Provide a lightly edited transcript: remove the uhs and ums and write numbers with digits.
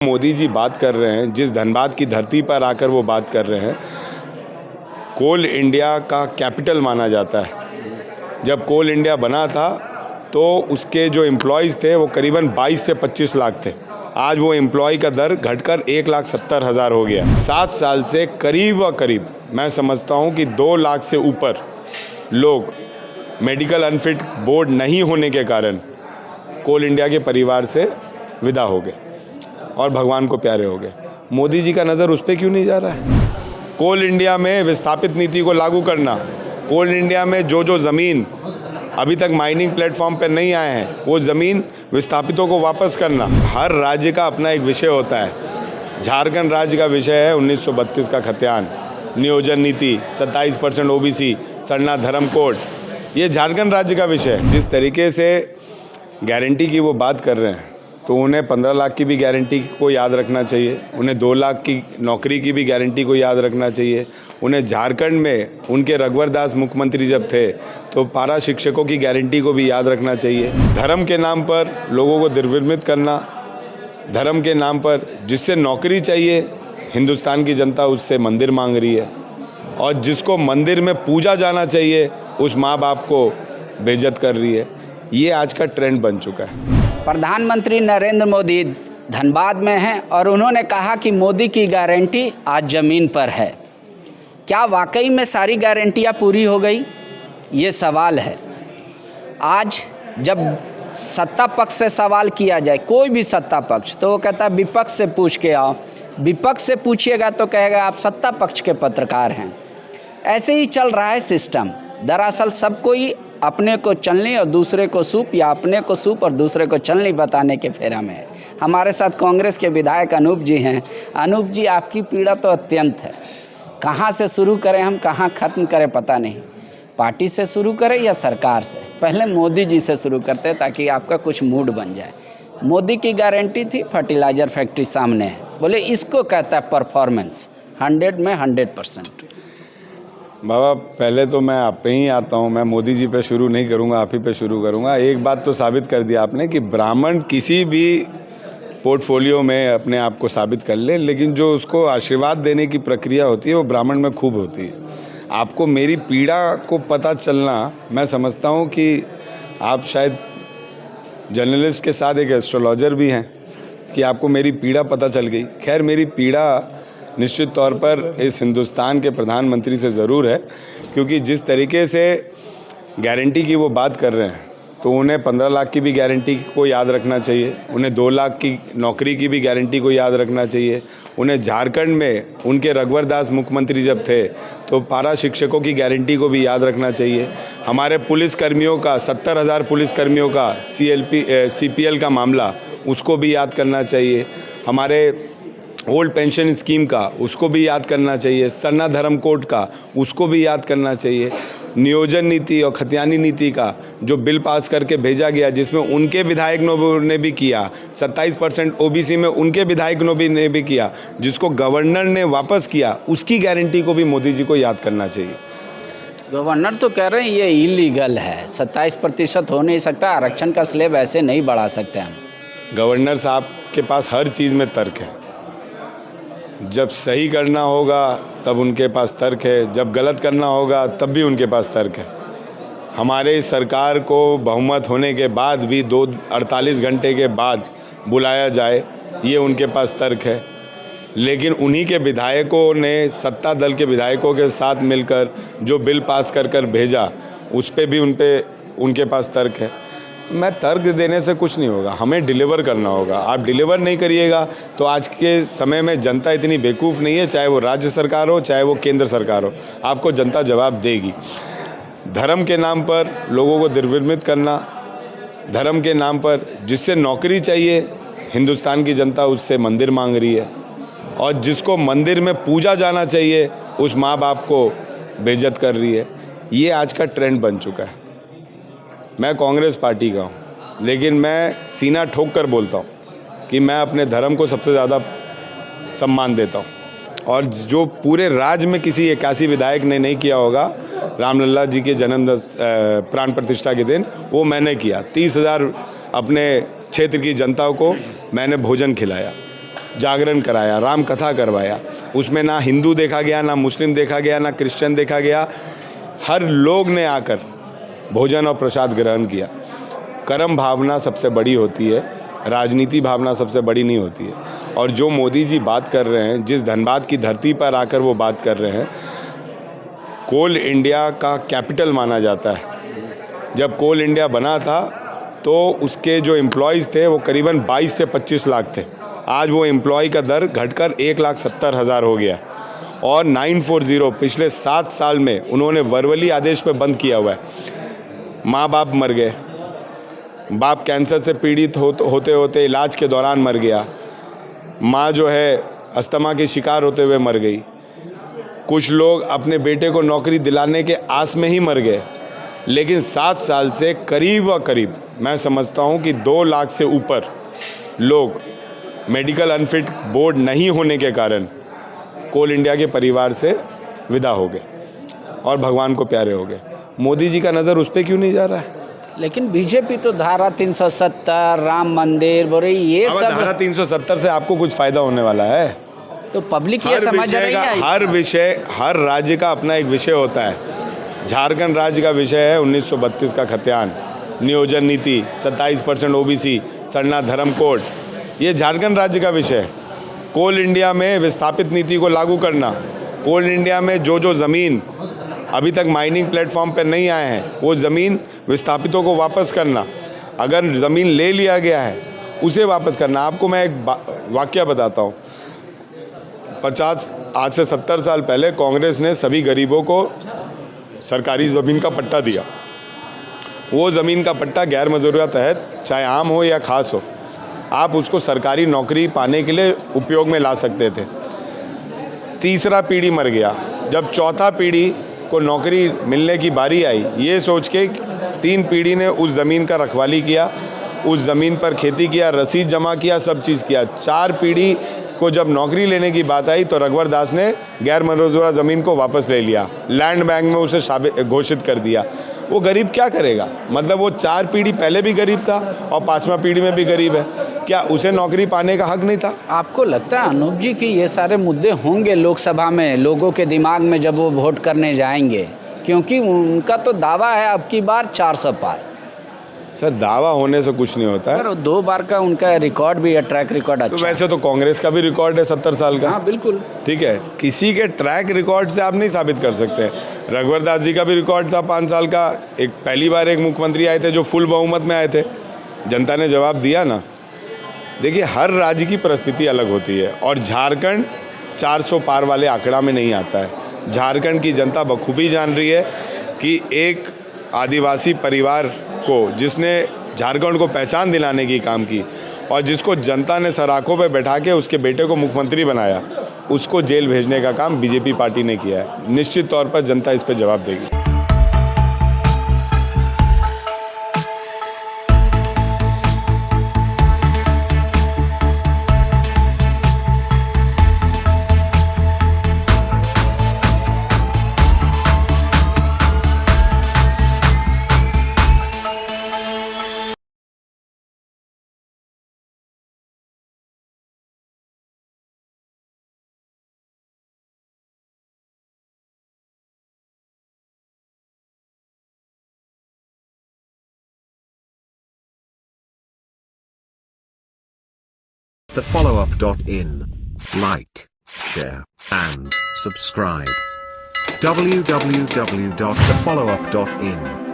मोदी जी बात कर रहे हैं, जिस धनबाद की धरती पर आकर वो बात कर रहे हैं, कोल इंडिया का कैपिटल माना जाता है। जब कोल इंडिया बना था तो उसके जो एम्प्लॉयज़ थे वो करीबन 22 से 25 लाख थे। आज वो एम्प्लॉय का दर घटकर 1,70,000 हो गया। 7 साल से करीब मैं समझता हूँ कि 2 लाख से ऊपर लोग मेडिकल अनफिट बोर्ड नहीं होने के कारण कोल इंडिया के परिवार से विदा हो गए और भगवान को प्यारे हो गए। मोदी जी का नज़र उस पर क्यों नहीं जा रहा है? कोल इंडिया में विस्थापित नीति को लागू करना, कोल इंडिया में जो ज़मीन अभी तक माइनिंग प्लेटफॉर्म पर नहीं आए हैं वो ज़मीन विस्थापितों को वापस करना। हर राज्य का अपना एक विषय होता है। झारखंड राज्य का विषय है 1932 का खतियान, नियोजन नीति, 27% OBC, सरना धर्म कोड, ये झारखंड राज्य का विषय है। जिस तरीके से गारंटी की वो बात कर रहे हैं तो उन्हें 15 लाख की भी गारंटी को याद रखना चाहिए, उन्हें 2 लाख की नौकरी की भी गारंटी को याद रखना चाहिए। उन्हें झारखंड में उनके रघुवर दास मुख्यमंत्री जब थे तो पारा शिक्षकों की गारंटी को भी याद रखना चाहिए। धर्म के नाम पर लोगों को निर्विमित करना, धर्म के नाम पर जिससे नौकरी चाहिए हिंदुस्तान की जनता उससे मंदिर मांग रही है, और जिसको मंदिर में पूजा जाना चाहिए उस माँ बाप को बेइज्जत कर रही है। ये आज का ट्रेंड बन चुका है। प्रधानमंत्री नरेंद्र मोदी धनबाद में हैं और उन्होंने कहा कि मोदी की गारंटी आज ज़मीन पर है। क्या वाकई में सारी गारंटियां पूरी हो गई? ये सवाल है। आज जब सत्ता पक्ष से सवाल किया जाए, कोई भी सत्ता पक्ष, तो वो कहता है विपक्ष से पूछ के आओ। विपक्ष से पूछिएगा तो कहेगा आप सत्ता पक्ष के पत्रकार हैं। ऐसे ही चल रहा है सिस्टम। दरअसल सब कोई अपने को चलनी और दूसरे को सूप, या अपने को सूप और दूसरे को चलनी बताने के फेरा में है। हमारे साथ कांग्रेस के विधायक अनूप जी हैं। अनूप जी, आपकी पीड़ा तो अत्यंत है। कहाँ से शुरू करें हम, कहाँ ख़त्म करें पता नहीं। पार्टी से शुरू करें या सरकार से? पहले मोदी जी से शुरू करते ताकि आपका कुछ मूड बन जाए। मोदी की गारंटी थी, फर्टिलाइज़र फैक्ट्री सामने है, बोले इसको कहता है परफॉर्मेंस। 100 में 100%। बाबा, पहले तो मैं आप पे ही आता हूँ, मैं मोदी जी पे शुरू नहीं करूँगा, आप ही पे शुरू करूँगा। एक बात तो साबित कर दिया आपने कि ब्राह्मण किसी भी पोर्टफोलियो में अपने आप को साबित कर ले, लेकिन जो उसको आशीर्वाद देने की प्रक्रिया होती है वो ब्राह्मण में खूब होती है। आपको मेरी पीड़ा को पता चलना, मैं समझता हूँ कि आप शायद जर्नलिस्ट के साथ एक एस्ट्रोलॉजर भी हैं कि आपको मेरी पीड़ा पता चल गई। खैर, मेरी पीड़ा निश्चित तौर पर इस हिंदुस्तान के प्रधानमंत्री से ज़रूर है, क्योंकि जिस तरीके से गारंटी की वो बात कर रहे हैं तो उन्हें 15 लाख की भी गारंटी को याद रखना चाहिए, उन्हें 2 लाख की नौकरी की भी गारंटी को याद रखना चाहिए। उन्हें झारखंड में उनके रघुवर दास मुख्यमंत्री जब थे तो पारा शिक्षकों की गारंटी को भी याद रखना चाहिए। हमारे पुलिसकर्मियों का 70,000 पुलिसकर्मियों का CPL का मामला, उसको भी याद करना चाहिए। हमारे ओल्ड पेंशन स्कीम का, उसको भी याद करना चाहिए। सरना धर्म कोड का, उसको भी याद करना चाहिए। नियोजन नीति और खतियानी नीति का जो बिल पास करके भेजा गया, जिसमें उनके विधायक ने भी किया, 27% OBC में उनके विधायक ने भी किया, जिसको गवर्नर ने वापस किया, उसकी गारंटी को भी मोदी जी को याद करना चाहिए। गवर्नर तो कह रहे हैं ये इलीगल है, 27% हो नहीं सकता, आरक्षण का स्लैब ऐसे नहीं बढ़ा सकते हम। गवर्नर साहब के पास हर चीज़ में तर्क है। जब सही करना होगा तब उनके पास तर्क है, जब गलत करना होगा तब भी उनके पास तर्क है। हमारे सरकार को बहुमत होने के बाद भी 48 घंटे के बाद बुलाया जाए, ये उनके पास तर्क है। लेकिन उन्हीं के विधायकों ने सत्ता दल के विधायकों के साथ मिलकर जो बिल पास कर भेजा, उस पे भी उनके पास तर्क है। मैं तर्क देने से कुछ नहीं होगा, हमें डिलीवर करना होगा। आप डिलीवर नहीं करिएगा तो आज के समय में जनता इतनी बेवकूफ़ नहीं है, चाहे वो राज्य सरकार हो चाहे वो केंद्र सरकार हो, आपको जनता जवाब देगी। धर्म के नाम पर लोगों को निर्विमित करना, धर्म के नाम पर जिससे नौकरी चाहिए हिंदुस्तान की जनता उससे मंदिर मांग रही है, और जिसको मंदिर में पूजा जाना चाहिए उस माँ बाप को बेइज्जत कर रही है। ये आज का ट्रेंड बन चुका है। मैं कांग्रेस पार्टी का हूँ, लेकिन मैं सीना ठोक कर बोलता हूँ कि मैं अपने धर्म को सबसे ज़्यादा सम्मान देता हूँ, और जो पूरे राज्य में किसी 81 विधायक ने नहीं किया होगा रामलला जी के जन्म प्राण प्रतिष्ठा के दिन, वो मैंने किया। 30,000 अपने क्षेत्र की जनता को मैंने भोजन खिलाया। जागरण कराया, राम कथा करवाया। उसमें ना हिंदू देखा गया, ना मुस्लिम देखा गया, ना क्रिश्चियन देखा गया। हर लोग ने आकर भोजन और प्रसाद ग्रहण किया। कर्म भावना सबसे बड़ी होती है, राजनीति भावना सबसे बड़ी नहीं होती है। और जो मोदी जी बात कर रहे हैं, जिस धनबाद की धरती पर आकर वो बात कर रहे हैं, कोल इंडिया का कैपिटल माना जाता है। जब कोल इंडिया बना था तो उसके जो एम्प्लॉयज़ थे वो करीबन 22 से 25 लाख थे। आज वो एम्प्लॉय का दर घटकर 1,70,000 हो गया। और 940 पिछले 7 साल में उन्होंने वर्बली आदेश पे बंद किया हुआ है। माँ बाप मर गए, बाप कैंसर से पीड़ित होते होते इलाज के दौरान मर गया, माँ जो है अस्थमा की शिकार होते हुए मर गई, कुछ लोग अपने बेटे को नौकरी दिलाने के आस में ही मर गए। लेकिन 7 साल से करीब व करीब मैं समझता हूँ कि 2 लाख से ऊपर लोग मेडिकल अनफिट बोर्ड नहीं होने के कारण कोल इंडिया के परिवार से विदा हो गए और भगवान को प्यारे हो गए। मोदी जी का नज़र उस पर क्यों नहीं जा रहा है? लेकिन बीजेपी तो धारा 370, राम मंदिर बोले ये अब सब, धारा 370 से आपको कुछ फ़ायदा होने वाला है? तो पब्लिक ये समझ रही है। हर राज्य का अपना एक विषय होता है। झारखंड राज्य का विषय है 1932 का खतियान, नियोजन नीति, 27% ओबीसी, सरना धर्म कोड, ये झारखंड राज्य का विषय है। कोल इंडिया में विस्थापित नीति को लागू करना, कोल इंडिया में जो ज़मीन अभी तक माइनिंग प्लेटफॉर्म पर नहीं आए हैं वो ज़मीन विस्थापितों को वापस करना, अगर ज़मीन ले लिया गया है उसे वापस करना। आपको मैं एक वाकया बताता हूँ। आज से 70 साल पहले कांग्रेस ने सभी गरीबों को सरकारी ज़मीन का पट्टा दिया। वो ज़मीन का पट्टा गैर मजूरिया तहत, चाहे आम हो या ख़ास हो, आप उसको सरकारी नौकरी पाने के लिए उपयोग में ला सकते थे। तीसरा पीढ़ी मर गया। जब चौथा पीढ़ी को नौकरी मिलने की बारी आई, ये सोच के 3 पीढ़ी ने उस ज़मीन का रखवाली किया, उस ज़मीन पर खेती किया, रसीद जमा किया, सब चीज़ किया। 4 पीढ़ी को जब नौकरी लेने की बात आई तो रघुवर दास ने गैर मजूरा ज़मीन को वापस ले लिया, लैंड बैंक में उसे घोषित कर दिया। वो गरीब क्या करेगा? मतलब वो 4 पीढ़ी पहले भी गरीब था और 5वां पीढ़ी में भी गरीब है, क्या उसे नौकरी पाने का हक नहीं था? आपको लगता है अनूप जी कि ये सारे मुद्दे होंगे लोकसभा में, लोगों के दिमाग में जब वो वोट करने जाएंगे? क्योंकि उनका तो दावा है अब की बार 400 पार। सर, दावा होने से कुछ नहीं होता है। 2 बार का उनका रिकॉर्ड भी है, ट्रैक रिकॉर्ड अच्छा। तो वैसे तो कांग्रेस का भी रिकॉर्ड है 70 साल का। हाँ बिल्कुल, ठीक है। किसी के ट्रैक रिकॉर्ड से आप नहीं साबित कर सकते। रघुवर दास जी का भी रिकॉर्ड था 5 साल का। एक पहली बार एक मुख्यमंत्री आए थे जो फुल बहुमत में आए थे, जनता ने जवाब दिया ना। देखिए, हर राज्य की परिस्थिति अलग होती है और झारखंड 400 पार वाले आंकड़ा में नहीं आता है। झारखंड की जनता बखूबी जान रही है कि एक आदिवासी परिवार को, जिसने झारखंड को पहचान दिलाने की काम की और जिसको जनता ने सराखों पे बैठा के उसके बेटे को मुख्यमंत्री बनाया, उसको जेल भेजने का काम बीजेपी पार्टी ने किया है। निश्चित तौर पर जनता इस पर जवाब देगी। The follow-up.in. Like, share, and subscribe. www.thefollowup.in